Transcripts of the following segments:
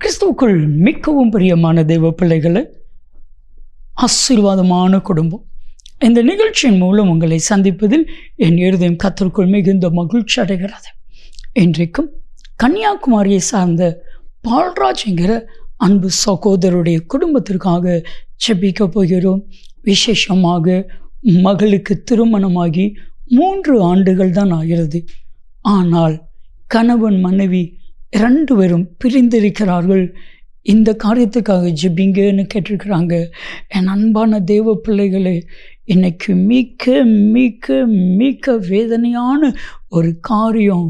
கிறிஸ்துவுக்குள் மிகவும் பிரியமான தெய்வ பிள்ளைகளை, ஆசீர்வாதமான குடும்பம், இந்த நிகழ்ச்சியின் மூலம் உங்களை சந்திப்பதில் என் இருதயம் கர்த்தருக்குள் மிகுந்த மகிழ்ச்சி அடைகிறது. இன்றைக்கும் கன்னியாகுமரியை சார்ந்த பால்ராஜ் என்கிற அன்பு சகோதரருடைய குடும்பத்திற்காக ஜெபிக்க போகிறோம். விசேஷமாக மகளுக்கு திருமணமாகி 3 ஆண்டுகள் தான் ஆகிறது. ஆனால் கணவன் மனைவி 2 பேரும் பிரிந்திருக்கிறார்கள். இந்த காரியத்துக்காக ஜெபிங்கன்னு கேட்டிருக்கிறாங்க. என் அன்பான தேவ பிள்ளைகளே, இன்னைக்கு மிக மிக மிக வேதனையான ஒரு காரியம்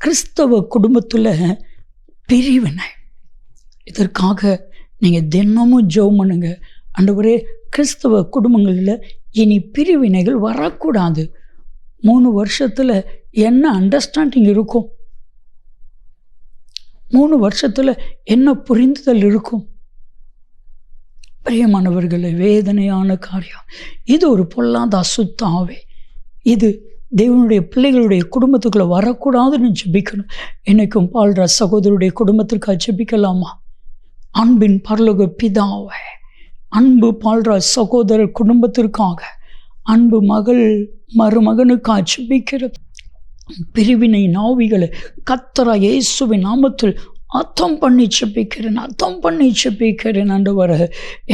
கிறிஸ்தவ குடும்பத்தில் பிரிவினை. இதற்காக நீங்கள் தினமும் ஜெபம் பண்ணுங்க. ஆண்டவரே, கிறிஸ்தவ குடும்பங்களில் இனி பிரிவினைகள் வரக்கூடாது. 3 வருஷத்தில் என்ன அண்டர்ஸ்டாண்டிங் இருக்கும்? 3 வருஷத்தில் என்ன புரிந்துதல் இருக்கும்? பிரியமானவர்களே, வேதனையான காரியம். இது ஒரு பொல்லாத அசுத்த ஆவி. இது தேவனுடைய பிள்ளைகளுடைய குடும்பத்துக்குள்ளே வரக்கூடாதுன்னு ஜெபிக்கணும். இன்னைக்கும் பால்ராஜ் சகோதரருடைய குடும்பத்திற்காக ஜெபிக்கலாமா? அன்பின் பரலோக பிதாவே, அன்பு பால்ராஜ் சகோதரர் குடும்பத்திற்காக, அன்பு மகள் மருமகனுக்காக ஜெபிக்கிற பிரிவினை நாவிகளை கர்த்தராகிய இயேசுவின் நாமத்தில் அர்த்தம் பண்ணி ஜெபிக்கிறேன். ஆண்டவரே,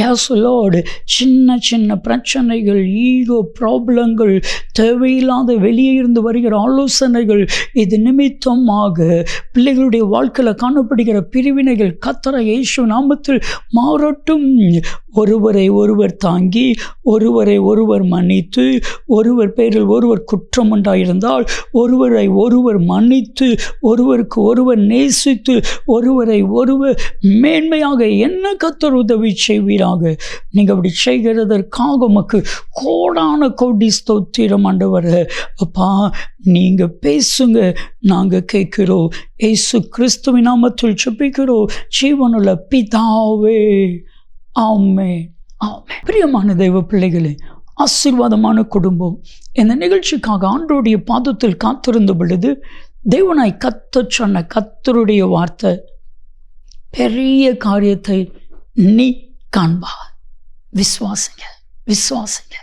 எஸ் லார்ட், சின்ன சின்ன பிரச்சனைகள், ஈகோ ப்ராப்ளங்கள், தேவையில்லாத வெளியே இருந்து வருகிற ஆலோசனைகள், இது நிமித்தமாக பிள்ளைகளுடைய வாழ்க்கையில் காணப்படுகிற பிரிவினைகள் கர்த்தராகிய இயேசு நாமத்தில் மாறட்டும். ஒருவரை ஒருவர் தாங்கி, ஒருவரை ஒருவர் மன்னித்து, ஒருவர் பேரில் ஒருவர் குற்றம் உண்டாயிருந்தால் ஒருவரை ஒருவர் மன்னித்து, ஒருவருக்கு ஒருவர் நேசித்து, ஒருவரை ஒருவர் மேன்மையாக என்ன கர்த்தர் உதவி செய்வீராக. நீங்கள் அப்படி செய்கிறதற்காக உமக்கு கோடான கோடி ஸ்தோத்திரம் ஆண்டவரே. அப்பா, நீங்கள் பேசுங்க, நாங்கள் கேட்கிறோம். இயேசு கிறிஸ்துவின் நாமத்தில் ஜெபிக்கிறோம் ஜீவனுள்ள பிதாவே, ஆமென், ஆமென். பிரியமான தெய்வ பிள்ளைகளே, ஆசீர்வாதமான குடும்பம், இந்த நிகழ்ச்சிக்காக ஆண்டவருடைய பாதத்தில் காத்திருந்த பொழுது தேவனாய் கர்த்தர் சொன்ன கர்த்தருடைய வார்த்தை, பெரிய காரியத்தை நீ காண்பா. விசுவாசிங்க,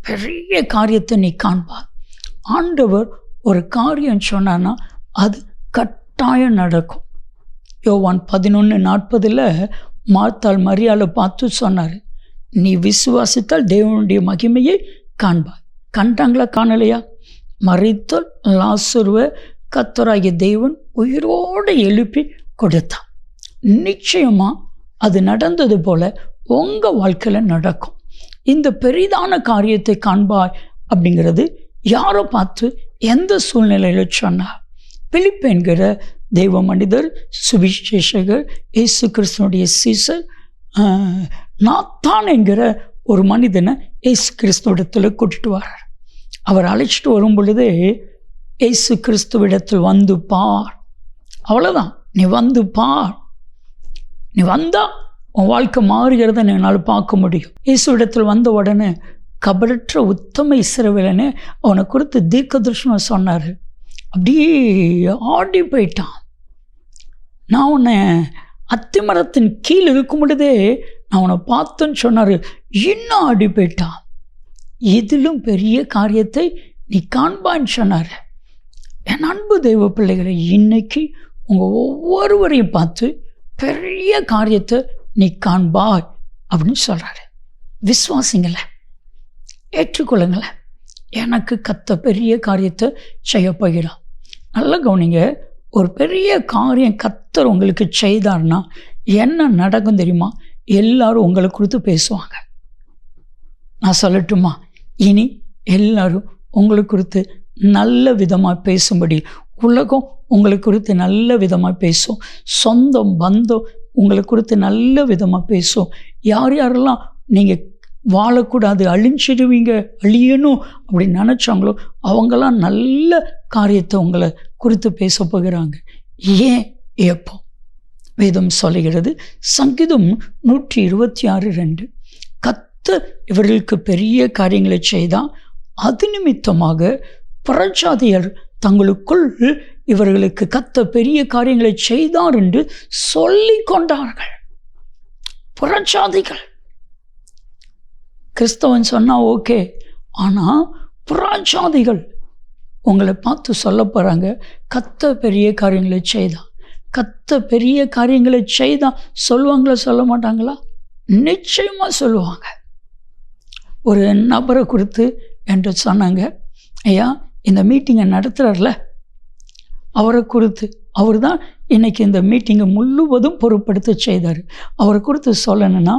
பெரிய காரியத்தை நீ காண்பா. ஆண்டவர் ஒரு காரியம் சொன்னான்னா அது கட்டாயம் நடக்கும். யோவான் 11:40 மார்த்தாள் மரியாளை பார்த்து சொன்னார், நீ விசுவாசித்தால் தேவனுடைய மகிமையை காண்பாய். கண்டாங்களா? காணலையா? மரித்த லாசருவை கர்த்தராகிய தேவன் உயிரோடு எழுப்பி கொடுத்தான். நிச்சயமா அது நடந்தது போல உங்கள் வாழ்க்கையில் நடக்கும். இந்த பெரிதான காரியத்தை காண்பாய் அப்படிங்கிறது யாரை பார்த்து, எந்த சூழ்நிலையில் சொன்னார்? பிலிப்பு என்கிற தெய்வ மனிதர், சுவிசேஷகர், இயேசு கிறிஸ்துவனுடைய சீசர் நாத்தான் என்கிற ஒரு மனிதனை இயேசு கிறிஸ்துவிடத்தில் கூட்டிட்டு வர்றார். அவர் அழைச்சிட்டு வரும் பொழுதே, இயேசு கிறிஸ்துவிடத்தில் வந்து பார், அவ்வளோதான், நீ வந்து பார், நீ வந்தா உன் வாழ்க்கை மாறுகிறத என்னால் பார்க்க முடியும். இயேசுவிடத்தில் வந்த உடனே கபடற்ற உத்தம இஸ்ரவேலனே அவனை குறித்து தீர்க்க தரிசனம் சொன்னார். அப்படியே ஆடி போயிட்டான். நான் உன்னை அத்திமரத்தின் கீழ் இருக்கும் பொழுதே நான் உன்னை பார்த்தேன்னு சொன்னார். இன்னும் ஆடி போயிட்டான். இதிலும் பெரிய காரியத்தை நீ காண்பான்னு சொன்னார். என் அன்பு தெய்வ பிள்ளைகளை, இன்னைக்கு உங்கள் ஒவ்வொருவரையும் பார்த்து பெரிய காரியத்தை நீ காண்பாய் அப்படின்னு சொல்கிறாரு. விசுவாசிங்களேன், ஏற்றுக்கொள்ளுங்களேன். எனக்கு கர்த்தர் பெரிய காரியத்தை செய்ய போகிறான். நல்ல கவனிங்க, ஒரு பெரிய காரியம் கர்த்தர் உங்களுக்கு செய்தார்னா என்ன நடக்கும் தெரியுமா? எல்லாரும் உங்களை குறித்து பேசுவாங்க. நான் சொல்லட்டுமா? இனி எல்லாரும் உங்களை குறித்து நல்ல விதமாக பேசும்படி உலகம் உங்களை குறித்து நல்ல விதமாக பேசும். சொந்தம் பந்தம் உங்களை குறித்து நல்ல விதமாக பேசும். யார் யாரெல்லாம் நீங்கள் வாழக்கூடாது, அழிஞ்சிடுவீங்க, அழியணும் அப்படின்னு நினச்சாங்களோ அவங்களாம் நல்ல காரியத்தை உங்களை குறித்து பேச போகிறாங்க. ஏன், எப்போ? வேதம் சொல்லுகிறது, சங்கீதம் 126:2, கர்த்தர் இவர்களுக்கு பெரிய காரியங்களை செய்தால் அது நிமித்தமாக புறஜாதியர் தங்களுக்குள் இவர்களுக்கு கர்த்தர் பெரிய காரியங்களை செய்தார் என்று சொல்லிக் கொண்டார்கள். புறஜாதிகள். கிறிஸ்தவன் சொன்னா ஓகே, ஆனால் புறஜாதிகள் உங்களை பார்த்து சொல்ல போகிறாங்க, கர்த்தர் பெரிய காரியங்களை செய்தான், கர்த்தர் பெரிய காரியங்களை செய்தான். சொல்லுவாங்களா சொல்ல மாட்டாங்களா? நிச்சயமாக சொல்லுவாங்க. ஒரு நபரை குறித்து என்று சொன்னாங்க, ஐயா இந்த மீட்டிங்கை நடத்துகிறார்ல அவரை குறித்து, அவர் தான் இன்றைக்கி இந்த மீட்டிங்கை முழுவதும் பொறுப்படுத்த செய்தார். அவரை குறித்து சொல்லணும்னா,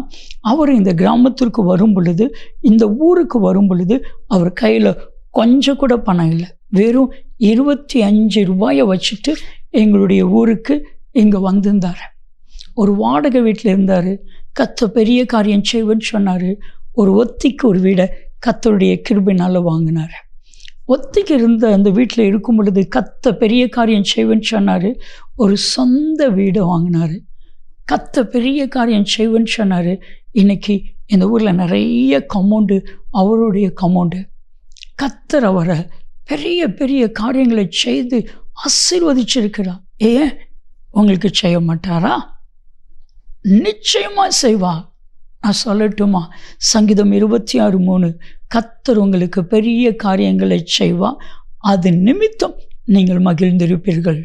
அவர் இந்த கிராமத்திற்கு வரும் பொழுது, இந்த ஊருக்கு வரும் பொழுது அவர் கையில் கொஞ்சம் கூட பணம் இல்லை, வெறும் 25 ரூபாயை வச்சுட்டு எங்களுடைய ஊருக்கு இங்கே வந்திருந்தார். ஒரு வாடகை வீட்டில் இருந்தார். கர்த்தர் பெரிய காரியம் செய்வேன்னு சொன்னார். ஒரு ஒத்திக்கு ஒரு வீடை கர்த்தருடைய கிருபையினால் வாங்கினார். ஒத்திக்கு இருந்த அந்த வீட்டில் இருக்கும் பொழுது கர்த்தர் பெரிய காரியம் செய்வேன்னு சொன்னார். ஒரு சொந்த வீடை வாங்கினார். கர்த்தர் பெரிய காரியம் செய்வேன்னு சொன்னார். இன்றைக்கி இந்த ஊரில் நிறைய கமௌண்டு அவருடைய கமௌண்டு. கர்த்தர் அவரை பெரிய பெரிய காரியங்களை செய்து ஆசீர்வதிச்சிருக்கிறார். ஏன் உங்களுக்கு செய்ய மாட்டாரா? நிச்சயமாக செய்வார். நான் சொல்லட்டுமா? சங்கீதம் 26:3, கர்த்தர் உங்களுக்கு பெரிய காரியங்களை செய்வார், அது நிமித்தம் நீங்கள் மகிழ்ந்திருப்பீர்கள்.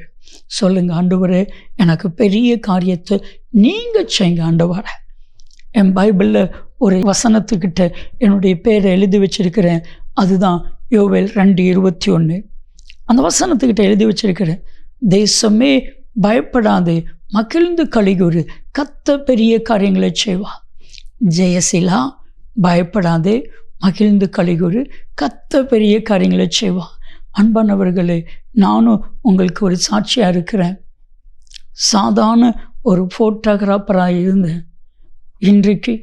சொல்லுங்க, ஆண்டவரே எனக்கு பெரிய காரியத்தை நீங்கள் செய்யுங்க ஆண்டவரே. என் பைபிளில் ஒரு வசனத்துக்கிட்ட என்னுடைய பேரை எழுதி வச்சிருக்கிறேன். அதுதான் யோவேல் 2:21. அந்த வசனத்துக்கிட்ட எழுதி வச்சிருக்கிறேன், தேசமே பயப்படாது மகிழ்ந்து களிகூறு, கர்த்தர் பெரிய காரியங்களை செய்வார். ஜெயசிலா பயப்படாதே மகிழ்ந்து களிகூறு, கர்த்தர் பெரிய காரியங்களை செய்வார். அன்பானவர்களே, நானும் உங்களுக்கு ஒரு சாட்சியாக இருக்கிறேன். சாதாரண ஒரு ஃபோட்டோகிராஃபராக இருந்தேன். இன்றைக்கு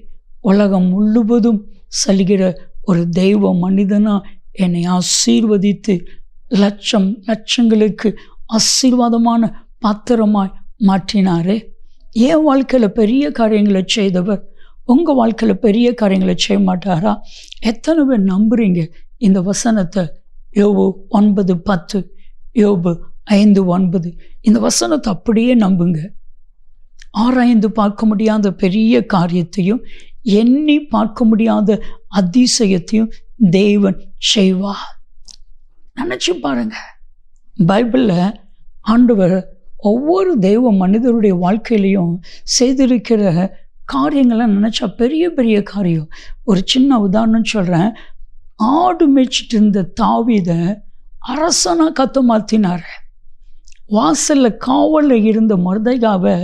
உலகம் முழுவதும் செல்கிற ஒரு தெய்வ மனிதனாக என்னை ஆசீர்வதித்து லட்சங்களுக்கு ஆசீர்வாதமான பாத்திரமாய் மாற்றினாரே. என் வாழ்க்கையில் பெரிய காரியங்களை செய்தவர் உங்கள் வாழ்க்கையில் பெரிய காரியங்களை செய்ய மாட்டாரா? எத்தனை பேர் நம்புறீங்க இந்த வசனத்தை? யோபு 9:10, யோபு 5:9. இந்த வசனத்தை அப்படியே நம்புங்க. ஆராய்ந்து பார்க்க முடியாத பெரிய காரியத்தையும் எண்ணி பார்க்க முடியாத அதிசயத்தையும் தேவன் செய்வார். நினச்சி பாருங்க, பைபிளில் ஆண்டவர் ஒவ்வொரு தெய்வ மனிதருடைய வாழ்க்கையிலையும் செய்திருக்கிற காரியங்களை நினச்சா பெரிய பெரிய காரியம். ஒரு சின்ன உதாரணம் சொல்கிறேன். ஆடு மேய்ச்சிட்டு இருந்த தாவீதை அரசனாக கத்த மாற்றினார். வாசலில் காவலில் இருந்த மொர்தெகாவை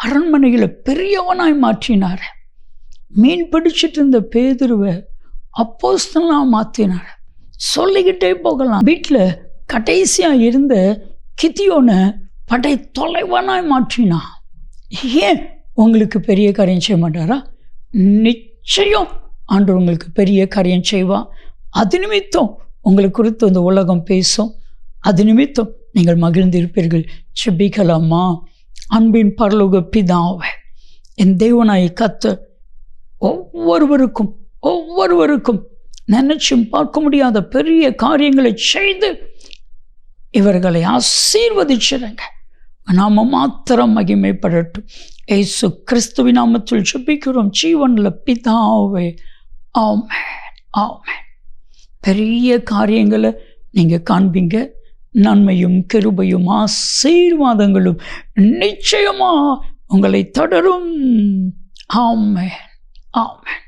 அரண்மனையில் பெரியவனாய் மாற்றினார். மீன் பிடிச்சிட்டு இருந்த பேதுருவை அப்போஸ்தலனாக மாற்றினார். சொல்லிக்கிட்டே போகலாம். வீட்டில் கடைசியாக இருந்த கிதியோனை படை தொலைவனாய் மாற்றினான். ஏன் உங்களுக்கு பெரிய காரியம் செய்ய மாட்டாரா? நிச்சயம் ஆண்டவர் உங்களுக்கு பெரிய காரியம் செய்வான். அது நிமித்தம் உங்களை குறித்து இந்த உலகம் பேசும். அது நிமித்தம் நீங்கள் மகிழ்ந்திருப்பீர்கள். செபிக்கலாமா? அன்பின் பரலோக பிதாவே, என் தேவனாய் கர்த்தர் ஒவ்வொருவருக்கும் நினைச்சும் பார்க்க முடியாத பெரிய காரியங்களை செய்து இவர்களை ஆசீர்வதிச்சிருங்க. நாம மாத்திரம் மகிமைப்படட்டும். இயேசு கிறிஸ்துவின் நாமத்தில் ஜெபிக்கிறோம் ஜீவன்ல பிதாவே, ஆமென், ஆமென். பெரிய காரியங்களை நீங்க காண்பீங்க. நன்மையும் கிருபையும் ஆசீர்வாதங்களும் நிச்சயமா உங்களை தொடரும். ஆமென், ஆமென்.